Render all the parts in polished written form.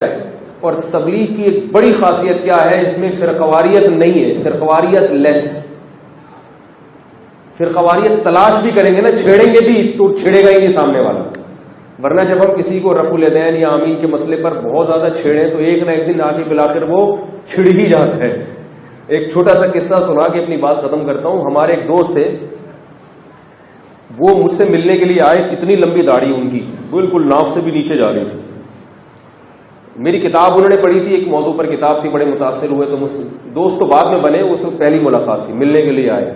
اور تبلیغ کی ایک بڑی خاصیت کیا ہے، اس میں فرقواریت نہیں ہے، فرقواریت لیس. فرقواریت تلاش بھی کریں گے نا، چھیڑیں گے بھی تو چھیڑے گا ہی نہیں سامنے والا. ورنہ جب ہم کسی کو رفع الیدین یا آمین کے مسئلے پر بہت زیادہ چھیڑیں تو ایک نہ ایک دن آگے بلاکر وہ چھڑ ہی جاتا ہے. ایک چھوٹا سا قصہ سنا کے اپنی بات ختم کرتا ہوں. ہمارے ایک دوست تھے، وہ مجھ سے ملنے کے لیے آئے، کتنی لمبی داڑھی ان کی، بالکل ناف سے بھی نیچے جا رہی تھی. میری کتاب انہوں نے پڑھی تھی، ایک موضوع پر کتاب تھی، بڑے متاثر ہوئے. تو دوست تو بعد میں بنے، اس وقت پہلی ملاقات تھی، ملنے کے لیے آئے.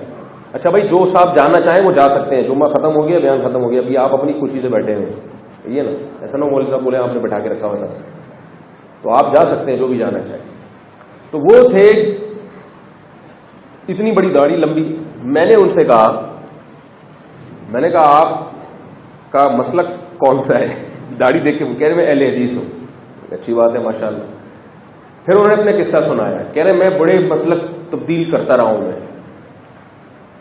اچھا بھائی، جو صاحب جانا چاہیں وہ جا سکتے ہیں، جمعہ ختم ہو گیا، بیان ختم ہو گیا، ابھی آپ اپنی خوشی سے بیٹھے ہیں، یہ نا ایسا نہ مولوی صاحب بولے آپ نے بٹھا کے رکھا ہوا تھا. تو آپ جا سکتے ہیں جو بھی جانا چاہیں. تو وہ تھے اتنی بڑی داڑھی لمبی. میں نے ان سے کہا، میں نے کہا آپ کا مسلک کون سا ہے؟ داڑھی دیکھ کے کہہ رہے میں اہل حدیث ہوں. اچھی بات ہے ماشاءاللہ. پھر انہوں نے اپنا قصہ سنایا، کہہ رہے میں بڑے مسلک تبدیل کرتا رہا ہوں. میں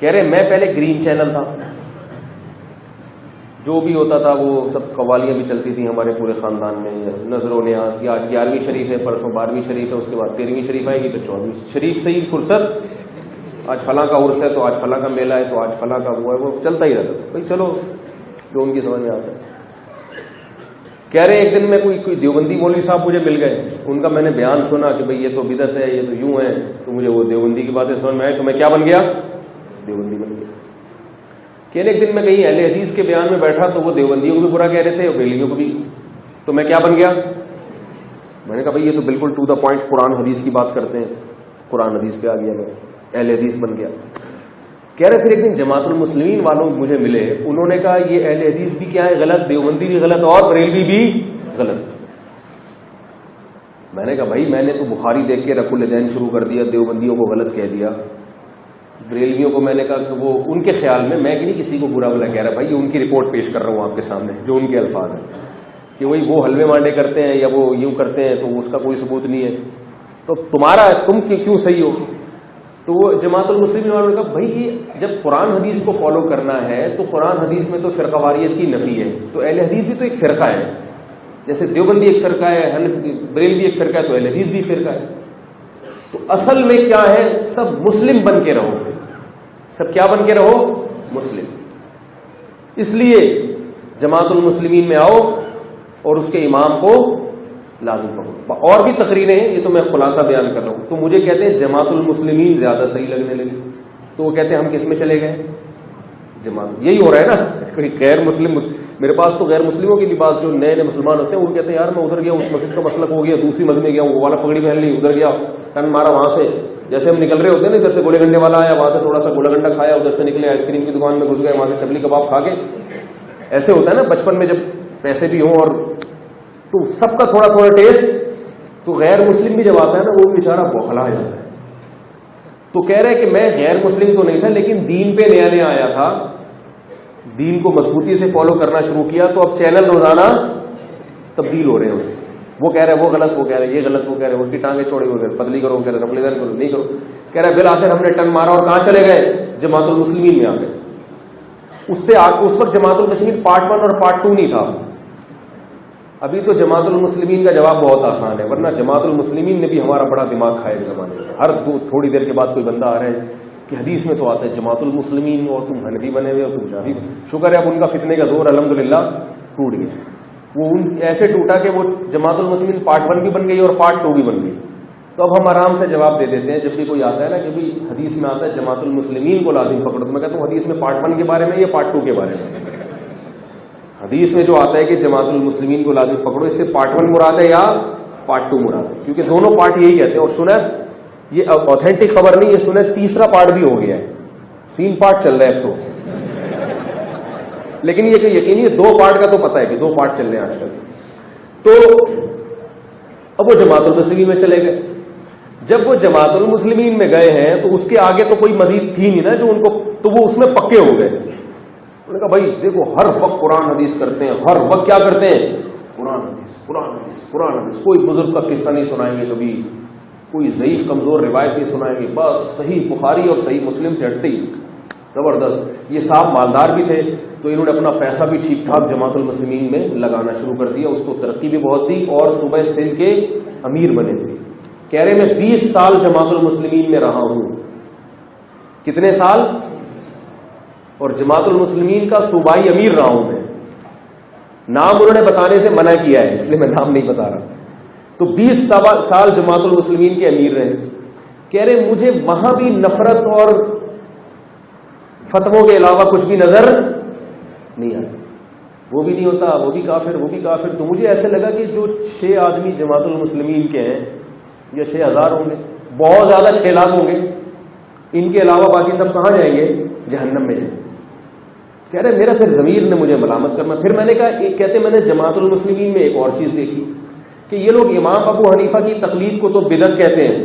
کہہ رہے میں پہلے گرین چینل تھا، جو بھی ہوتا تھا وہ سب قوالیاں بھی چلتی تھیں ہمارے پورے خاندان میں، نظر و نیاز کی. آج 11ویں شریف ہے، پرسوں 12ویں شریف ہے، اس کے بعد 13ویں شریف آئے گی، پھر 14ویں شریف سے ہی فرصت، آج فلاں کا عرس ہے تو آج فلاں کا میلہ ہے تو آج فلاں کا وہ ہے، وہ چلتا ہی رہتا تھا. بھائی چلو جو ان کی سمجھ میں آتا ہے. کہہ رہے ایک دن میں کوئی دیوبندی مولوی صاحب مجھے مل گئے، ان کا میں نے بیان سنا کہ بھئی یہ تو بدعت ہے، یہ تو یوں ہے. تو مجھے وہ دیوبندی کی باتیں سمجھ میں آئی، تو میں کیا بن گیا؟ دیوبندی بن گیا. کہنے ایک دن میں کہیں اہل حدیث کے بیان میں بیٹھا تو وہ دیوبندیوں کو بھی برا کہہ رہے تھے اور بریلویوں کو بھی. تو میں کیا بن گیا؟ میں نے کہا بھئی یہ تو بالکل ٹو دا پوائنٹ قرآن حدیث کی بات کرتے ہیں، قرآن حدیث پہ آ گیا، میں اہل حدیث بن گیا. کہہ رہے پھر ایک دن جماعت المسلمین والوں مجھے ملے، انہوں نے کہا یہ اہل حدیث بھی کیا ہے غلط، دیوبندی بھی غلط اور بریلوی بھی غلط. میں نے کہا بھائی میں نے تو بخاری دیکھ کے رفع الیدین شروع کر دیا، دیوبندیوں کو غلط کہہ دیا، بریلویوں کو میں نے کہا کہ وہ ان کے خیال میں نہیں کسی کو برا بلا کہہ رہا، بھائی یہ ان کی رپورٹ پیش کر رہا ہوں آپ کے سامنے، جو ان کے الفاظ ہیں کہ وہی وہ حلوے مانڈے کرتے ہیں یا وہ یوں کرتے ہیں تو اس کا کوئی ثبوت نہیں ہے، تو تمہارا تم کیوں صحیح ہو؟ تو وہ جماعت المسلمین والوں نے کہا بھائی یہ جب قرآن حدیث کو فالو کرنا ہے تو قرآن حدیث میں تو فرقہ واریت کی نفی ہے، تو اہل حدیث بھی تو ایک فرقہ ہے، جیسے دیوبندی ایک فرقہ ہے، بریلوی ایک فرقہ ہے، تو اہل حدیث بھی فرقہ ہے. تو اصل میں کیا ہے، سب مسلم بن کے رہو، سب کیا بن کے رہو؟ مسلم. اس لیے جماعت المسلمین میں آؤ اور اس کے امام کو لازم پکڑو. اور بھی تقریریں ہیں، یہ تو میں خلاصہ بیان کر رہا ہوں. تو مجھے کہتے ہیں جماعت المسلمین زیادہ صحیح لگنے لگی، تو وہ کہتے ہیں ہم کس میں چلے گئے؟ جماعت. یہی ہو رہا ہے نا، کوئی غیر مسلم، میرے پاس تو غیر مسلموں کے لباس جو نئے نئے مسلمان ہوتے ہیں وہ کہتے ہیں یار میں ادھر گیا اس مسجد کا مسلک ہو گیا، دوسری مسجد میں گیا وہ والا پگڑی پہن لی، ادھر گیا ٹن مارا، وہاں سے جیسے ہم نکل رہے ہوتے ہیں نا، ادھر سے گولے گنڈے والا آیا، وہاں سے تھوڑا سا گولا گنڈا کھایا، ادھر سے نکلے آئس کریم کی دکان میں گھس گئے، وہاں سے چپلی کباب کھا کے. ایسے ہوتا ہے نا بچپن میں جب پیسے بھی ہوں اور تو سب کا تھوڑا تھوڑا ٹیسٹ. تو غیر مسلم بھی جب آتا ہے نا وہ بیچارہ بوکھلا جاتا ہے. تو کہہ رہے کہ میں غیر مسلم تو نہیں تھا لیکن دین پہ نیا نیا آیا تھا، دین کو مضبوطی سے فالو کرنا شروع کیا، تو اب چینل روزانہ تبدیل ہو رہے ہیں اسے. وہ کہہ رہے وہ غلط، وہ کہہ رہے یہ غلط، وہ کہہ رہے ان کی ٹانگیں چھوڑی ہوئے پتلی کرو، کہہ رہے رفع الیدین کرو، نہیں کرو. کہہ رہے بالآخر ہم نے ٹن مارا اور کہاں چلے گئے؟ جماعت المسلمین میں آ گئے. اس سے اس وقت جماعت المسلمین پارٹ 1 اور پارٹ 2 نہیں تھا. ابھی تو جماعت المسلمین کا جواب بہت آسان ہے، ورنہ جماعت المسلمین نے بھی ہمارا بڑا دماغ کھایا ایک زمانے میں. ہر تھوڑی دیر کے بعد کوئی بندہ آ رہا ہے کہ حدیث میں تو آتا ہے جماعت المسلمین اور تم حنفی بنے ہوئے اور تم شافعی. شکر ہے اب ان کا فتنے کا زور الحمدللہ ٹوٹ گیا. وہ ان ایسے ٹوٹا کہ وہ جماعت المسلمین پارٹ 1 بھی بن گئی اور پارٹ 2 بھی بن گئی. تو اب ہم آرام سے جواب دے دیتے ہیں جب بھی کوئی آتا ہے نا کہ بھی حدیث میں آتا ہے جماعت المسلمین کو لازم پکڑو، تو میں کہتا ہوں حدیث میں پارٹ 1 کے بارے میں یا پارٹ 2 کے بارے میں؟ حدیث میں جو آتا ہے کہ جماعت المسلمین کو لازم پکڑو، اس سے پارٹ 1 مراد ہے یا پارٹ 2 مراد ہے؟ کیونکہ دونوں پارٹ یہی کہتے ہیں. اور سنا یہ اوتھینٹک خبر نہیں ہے، سنا تیسرا پارٹ بھی ہو گیا ہے، 3 پارٹ چل رہا ہے اب تو. لیکن یہ کہ یقینی 2 پارٹ کا تو پتہ ہے کہ 2 پارٹ چل رہے ہیں آج کل. تو اب وہ جماعت المسلمین میں چلے گئے. جب وہ جماعت المسلمین میں گئے ہیں تو اس کے آگے تو کوئی مزید تھی نہیں نا جو ان کو، تو وہ اس میں پکے ہو گئے. انہوں نے کہا بھائی دیکھو ہر وقت قرآن حدیث کرتے ہیں، ہر وقت کیا کرتے ہیں؟ قرآن حدیث قرآن حدیث قرآن حدیث. کوئی بزرگ کا قصہ نہیں سنائیں گے کبھی، کوئی ضعیف کمزور روایت نہیں سنائیں گے، بس صحیح بخاری اور صحیح مسلم سے ہٹتے ہی. زبردست. یہ صاحب مالدار بھی تھے تو انہوں نے اپنا پیسہ بھی ٹھیک ٹھاک جماعت المسلمین میں لگانا شروع کر دیا, اس کو ترقی بھی بہت دی اور صوبہ سندھ کے امیر بنے تھے. کہہ رہے میں 20 سال جماعت المسلمین میں رہا ہوں. کتنے سال؟ اور جماعت المسلمین کا صوبائی امیر رہا ہوں میں. نام انہوں نے بتانے سے منع کیا ہے, اس لیے میں نام نہیں بتا رہا. تو 20 سال جماعت المسلمین کے امیر رہے. کہہ رہے مجھے وہاں بھی نفرت اور فتووں کے علاوہ کچھ بھی نظر نہیں آیا. وہ بھی نہیں ہوتا, وہ بھی کافر, وہ بھی کافر. تو مجھے ایسے لگا کہ جو 6 آدمی جماعت المسلمین کے ہیں یا 6000 ہوں گے, بہت زیادہ 6 لاکھ ہوں گے, ان کے علاوہ باقی سب کہاں جائیں گے؟ جہنم میں جائیں گے. کہہ رہے میرا پھر ضمیر نے مجھے ملامت کرنا. پھر میں نے کہا, کہتے میں نے جماعت المسلمین میں ایک اور چیز دیکھی کہ یہ لوگ امام ابو حنیفہ کی تقلید کو تو بدعت کہتے ہیں,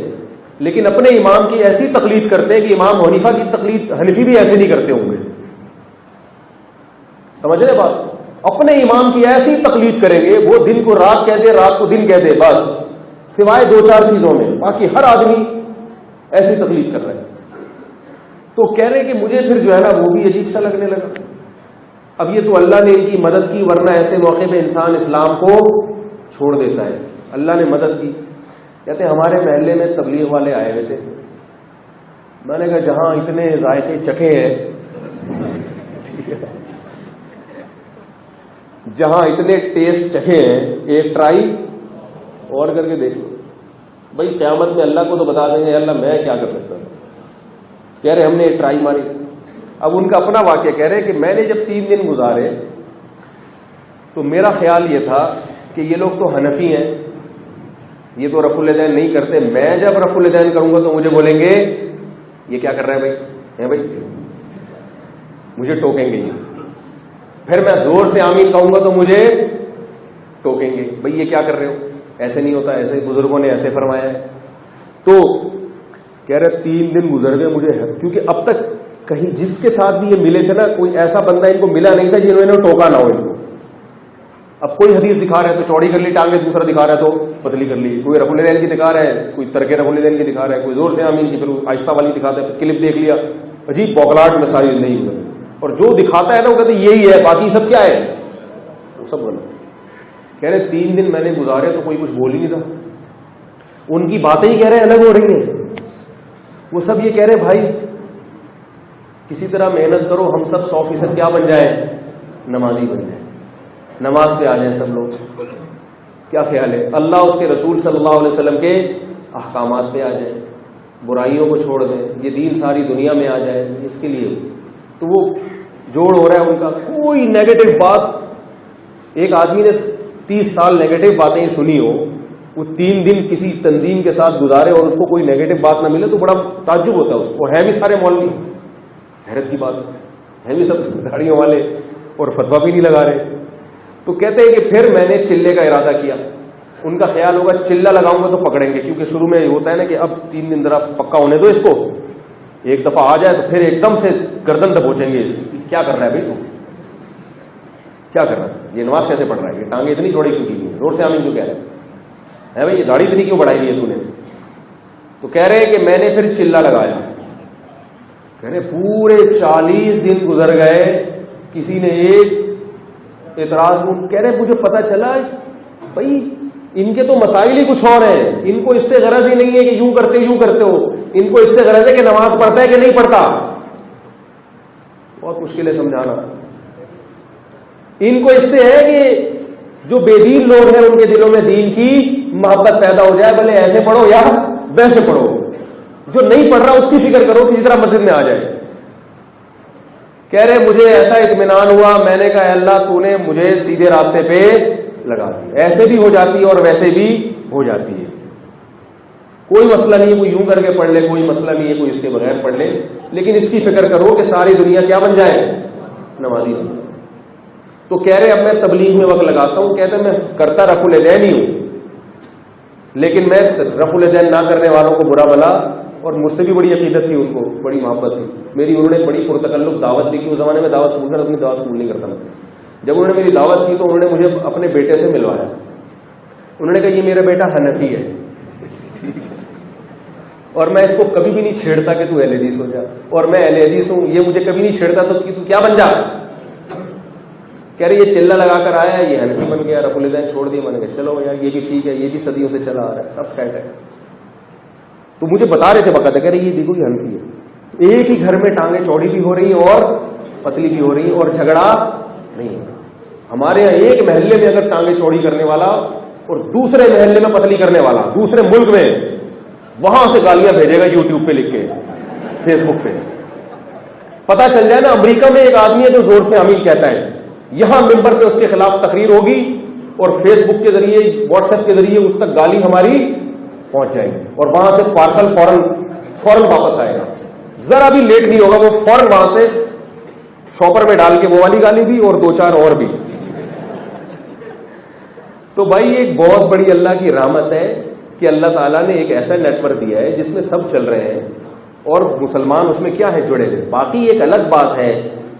لیکن اپنے امام کی ایسی تقلید کرتے ہیں کہ امام حنیفہ کی تقلید حنفی بھی ایسے نہیں کرتے ہوں گے. سمجھ رہے بات؟ اپنے امام کی ایسی تقلید کریں گے, وہ دن کو رات کہہ دے, رات کو دن کہہ دے, بس سوائے 2-4 چیزوں میں, باقی ہر آدمی ایسی تقلید کر رہے ہیں. تو کہہ رہے کہ مجھے پھر جو ہے نا وہ بھی عجیب سا لگنے لگا. اب یہ تو اللہ نے ان کی مدد کی, ورنہ ایسے موقع پہ انسان اسلام کو چھوڑ دیتا ہے. اللہ نے مدد کی. کہتے ہیں ہمارے محلے میں تبلیغ والے آئے ہوئے تھے. میں نے کہا جہاں اتنے ذائقے چکھے ہیں, جہاں اتنے ٹیسٹ چکھے ہیں, ایک ٹرائی اور کر کے دیکھ لو. بھائی قیامت میں اللہ کو تو بتا دیں گے اللہ میں کیا کر سکتا ہوں. کہہ رہے ہم نے ایک ٹرائی ماری. اب ان کا اپنا واقعہ کہہ رہے کہ میں نے جب 3 دن گزارے تو میرا خیال یہ تھا کہ یہ لوگ تو حنفی ہیں, یہ تو رفع الیدین نہیں کرتے. میں جب رفع الیدین کروں گا تو مجھے بولیں گے یہ کیا کر رہا ہے بھائی, بھائی مجھے ٹوکیں گے. یہ پھر میں زور سے آمین کہوں گا تو مجھے ٹوکیں گے, بھائی یہ کیا کر رہے ہو, ایسے نہیں ہوتا, ایسے بزرگوں نے ایسے فرمایا ہے. تو کہہ رہے 3 دن گزر گئے مجھے, کیونکہ اب تک کہیں جس کے ساتھ بھی یہ ملے تھے نا, کوئی ایسا بندہ ان کو ملا نہیں تھا جنہوں نے ٹوکا نہ ہو ان کو. اب کوئی حدیث دکھا رہا ہے تو چوڑی کر لی ٹانگیں, دوسرا دکھا رہا ہے تو پتلی کر لی. کوئی رفع الیدین کی دکھا رہا ہے, کوئی ترک رفع الیدین کی دکھا رہا ہے, کوئی زور سے آمین کی, پھر آہستہ والی دکھاتا ہے, کلپ دیکھ لیا, عجیب بوکلاٹ میں ساری زندگی گزر. اور جو دکھاتا ہے نا وہ کہتے یہی ہے, باقی سب کیا ہے, وہ سب غلط. کہہ رہے 3 دن میں نے گزارے تو کوئی کچھ بول ہی نہیں تھا. ان کی باتیں ہی کہہ رہے الگ ہو رہی ہیں. وہ سب یہ کہہ رہے بھائی کسی طرح محنت کرو, ہم سب 100% کیا بن جائیں, نمازی بن جائیں, نماز پہ آ جائیں سب لوگ. کیا خیال ہے؟ اللہ اس کے رسول صلی اللہ علیہ وسلم کے احکامات پہ آ جائیں, برائیوں کو چھوڑ دیں, یہ دین ساری دنیا میں آ جائے. اس کے لیے تو وہ جوڑ ہو رہا ہے ان کا. کوئی نیگیٹو بات, ایک آدمی نے 30 سال نیگیٹو باتیں سنی ہو, وہ 3 دن کسی تنظیم کے ساتھ گزارے اور اس کو کوئی نیگیٹو بات نہ ملے تو بڑا تعجب ہوتا ہے اس کو. ہے بھی سارے مولوی, حیرت کی بات ہے بھی سب داڑھیوں والے اور فتویٰ بھی نہیں لگا رہے. تو کہتے ہیں کہ پھر میں نے چلے کا ارادہ کیا. ان کا خیال ہوگا چلہ لگاؤں گا تو پکڑیں گے, کیونکہ شروع میں ہوتا ہے نا کہ اب 3 دن ذرا پکا ہونے دو اس کو, ایک دفعہ آ جائے تو پھر ایک دم سے گردن دبوچیں گے اس کی. کیا کر رہا ہے بھائی تو, کیا کر رہا ہے, یہ نماز کیسے پڑھ رہا ہے, یہ ٹانگیں اتنی چوڑی کیوں کی, زور سے آمین کیوں کہہ رہا ہے بھائی, یہ داڑھی اتنی کیوں بڑھائی ہے تو نے. تو کہہ رہے ہیں کہ میں نے پھر چلہ لگایا. کہہ رہے پورے 40 دن گزر گئے, کسی نے ایک اعتراض. کہہ رہے مجھے پتا چلا بھائی ان کے تو مسائل ہی کچھ اور ہیں, ان کو اس سے غرض ہی نہیں ہے کہ یوں کرتے ہو, ان کو اس سے غرض ہے کہ نماز پڑھتا ہے کہ نہیں پڑھتا. بہت مشکل ہے سمجھانا. ان کو اس سے ہے کہ جو بے دین لوگ ہیں ان کے دلوں میں دین کی محبت پیدا ہو جائے, بھلے ایسے پڑھو یا ویسے پڑھو. جو نہیں پڑھ رہا اس کی فکر کرو کسی طرح مسجد میں آ جائے. کہہ رہے مجھے ایسا اطمینان ہوا, میں نے کہا اللہ تو نے مجھے سیدھے راستے پہ لگا دی. ایسے بھی ہو جاتی ہے اور ویسے بھی ہو جاتی ہے, کوئی مسئلہ نہیں ہے. کوئی یوں کر کے پڑھ لے, کوئی مسئلہ نہیں ہے, کوئی اس کے بغیر پڑھ لے, لیکن اس کی فکر کرو کہ ساری دنیا کیا بن جائے, نمازی بن جائے. تو کہہ رہے اب میں تبلیغ میں وقت لگاتا ہوں. کہتے میں کرتا رفع الیدین ہی ہوں, لیکن میں رفع الیدین نہ کرنے والوں کو برا بلا, اور مجھ سے بھی بڑی عقیدت تھی, ان کو بڑی محبت تھی میری. انہوں نے بڑی پرتکلف دعوت دی کہ اس زمانے میں دعوت قبول کر, اپنی دعوت قبول نہیں کرتا میں. جب انہوں نے میری دعوت کی تو انہوں نے مجھے اپنے بیٹے سے ملوایا. انہوں نے کہا یہ میرا بیٹا حنفی ہے. اور میں اس کو کبھی بھی نہیں چھیڑتا کہ تو اہل حدیث ہو جا، اور میں اہل حدیث ہوں، یہ مجھے کبھی نہیں چھیڑتا تو کیا بن جا؟ کہہ رہے یہ چلہ لگا کر آیا، یہ حنفی بن گیا، رفع الدین چھوڑ دیا، میں نے کہا چلو یار یہ بھی ٹھیک ہے، یہ بھی صدیوں سے چلا آ رہا ہے، سب سیٹ ہے. تو مجھے بتا رہے تھے باقاعدہ، کہہ رہے یہ دیکھو یہ حنفی ہے، ایک ہی گھر میں ٹانگیں چوڑی بھی ہو رہی ہیں اور پتلی بھی ہو رہی ہیں اور جھگڑا نہیں ہو رہا. ہمارے یہاں ایک محلے میں اگر ٹانگیں چوڑی کرنے والا اور دوسرے محلے میں پتلی کرنے والا دوسرے ملک میں، وہاں سے گالیاں بھیجے گا یوٹیوب پہ لکھ کے، فیس بک پہ. پتا چل جائے نا، امریکہ میں ایک آدمی ہے جو زور سے آمین کہتا ہے، یہاں ممبر پہ اس کے خلاف تقریر ہوگی اور فیس بک کے ذریعے واٹس ایپ کے ذریعے اس تک گالی ہماری پہنچ جائے گی اور وہاں سے پارسل فوراً واپس آئے گا، ذرا بھی لیٹ نہیں ہوگا، وہ فوراً وہاں سے شاپر میں ڈال کے وہ والی گالی بھی اور دو چار اور بھی. تو بھائی ایک بہت بڑی اللہ کی رحمت ہے کہ اللہ تعالیٰ نے ایک ایسا نیٹ ورک دیا ہے جس میں سب چل رہے ہیں اور مسلمان اس میں کیا ہے جڑے ہوئے. باقی ایک الگ بات ہے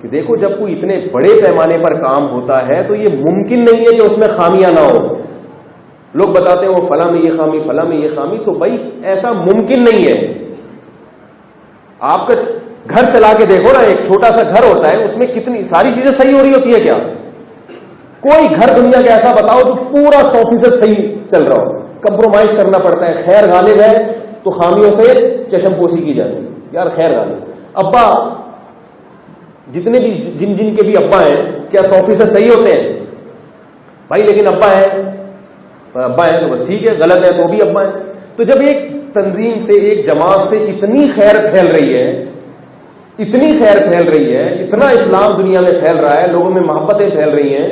کہ دیکھو جب کوئی اتنے بڑے پیمانے پر کام ہوتا ہے تو یہ ممکن نہیں ہے کہ اس میں خامیاں نہ ہو. لوگ بتاتے ہیں وہ فلاں میں یہ خامی، فلاں میں یہ خامی، تو بھائی ایسا ممکن نہیں ہے. آپ کا گھر چلا کے دیکھو نا، ایک چھوٹا سا گھر ہوتا ہے، اس میں کتنی ساری چیزیں صحیح ہو رہی ہوتی ہے کیا؟ کوئی گھر دنیا کا ایسا بتاؤ جو پورا 100% صحیح چل رہا ہو. کمپرومائز کرنا پڑتا ہے. خیر غالب ہے تو خامیوں سے چشم پوشی کی جاتی ہے، یار خیر غالب. ابا جتنے بھی جن کے بھی ابا ہیں کیا 100% صحیح ہوتے ہیں بھائی؟ لیکن ابا ہے تو بس ٹھیک ہے، غلط ہے تو بھی ابا ہے. تو جب ایک تنظیم سے، ایک جماعت سے اتنی خیر پھیل رہی ہے، اتنا اسلام دنیا میں پھیل رہا ہے، لوگوں میں محبتیں پھیل رہی ہیں،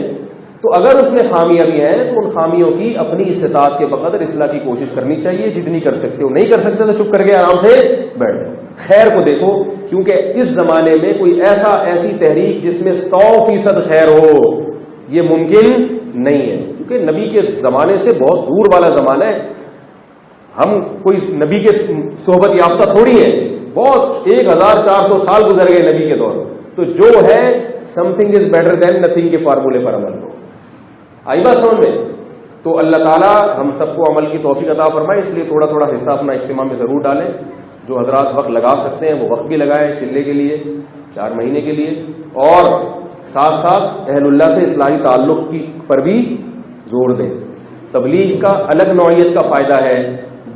تو اگر اس میں خامیاں بھی ہیں تو ان خامیوں کی اپنی استطاعت کے بقدر اصلاح کی کوشش کرنی چاہیے. جتنی کر سکتے ہو، نہیں کر سکتے تو چپ کر کے آرام سے بیٹھ جاؤ. خیر کو دیکھو، کیونکہ اس زمانے میں کوئی ایسی تحریک جس میں 100% خیر ہو یہ ممکن نہیں ہے، کیونکہ نبی کے زمانے سے بہت دور والا زمانہ ہے. ہم کوئی نبی کے صحبت یافتہ تھوڑی ہے، بہت 1400 سال گزر گئے نبی کے دور. تو جو ہے some thing is better than nothing کے فارمولے پر عمل کرو. آئی بات سمجھ میں؟ تو اللہ تعالیٰ ہم سب کو عمل کی توفیق عطا فرمائے. اس لیے تھوڑا تھوڑا حصہ اپنا اجتماع میں ضرور ڈالیں. جو حضرات وقت لگا سکتے ہیں وہ وقت بھی لگائیں، چلے کے لیے 4 مہینے کے لیے، اور ساتھ ساتھ اہل اللہ سے اصلاحی تعلق پر بھی زور دیں. تبلیغ کا الگ نوعیت کا فائدہ ہے،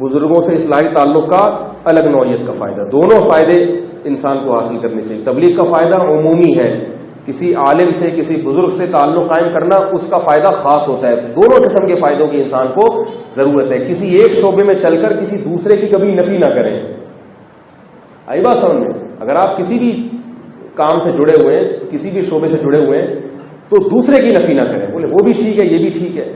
بزرگوں سے اصلاحی تعلق کا الگ نوعیت کا فائدہ. دونوں فائدے انسان کو حاصل کرنے چاہیے. تبلیغ کا فائدہ عمومی ہے، کسی عالم سے، کسی بزرگ سے تعلق قائم کرنا اس کا فائدہ خاص ہوتا ہے. دونوں قسم کے فائدوں کی انسان کو ضرورت ہے. کسی ایک شعبے میں چل کر کسی دوسرے کی کبھی نفی نہ کریں. آئی بات سمجھ میں؟ اگر آپ کسی بھی کام سے جڑے ہوئے ہیں، کسی بھی شعبے سے جڑے ہوئے ہیں، تو دوسرے کی نفی نہ کریں. بولے وہ بھی ٹھیک ہے، یہ بھی ٹھیک ہے،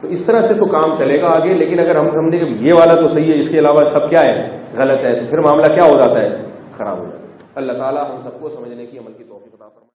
تو اس طرح سے تو کام چلے گا آگے. لیکن اگر ہم سمجھیں کہ یہ والا تو صحیح ہے، اس کے علاوہ سب کیا ہے غلط ہے، تو پھر معاملہ کیا ہو جاتا ہے؟ خراب ہو جاتا ہے. اللہ تعالیٰ ہم سب کو سمجھنے کی عمل کی توفیق عطا فرمائے.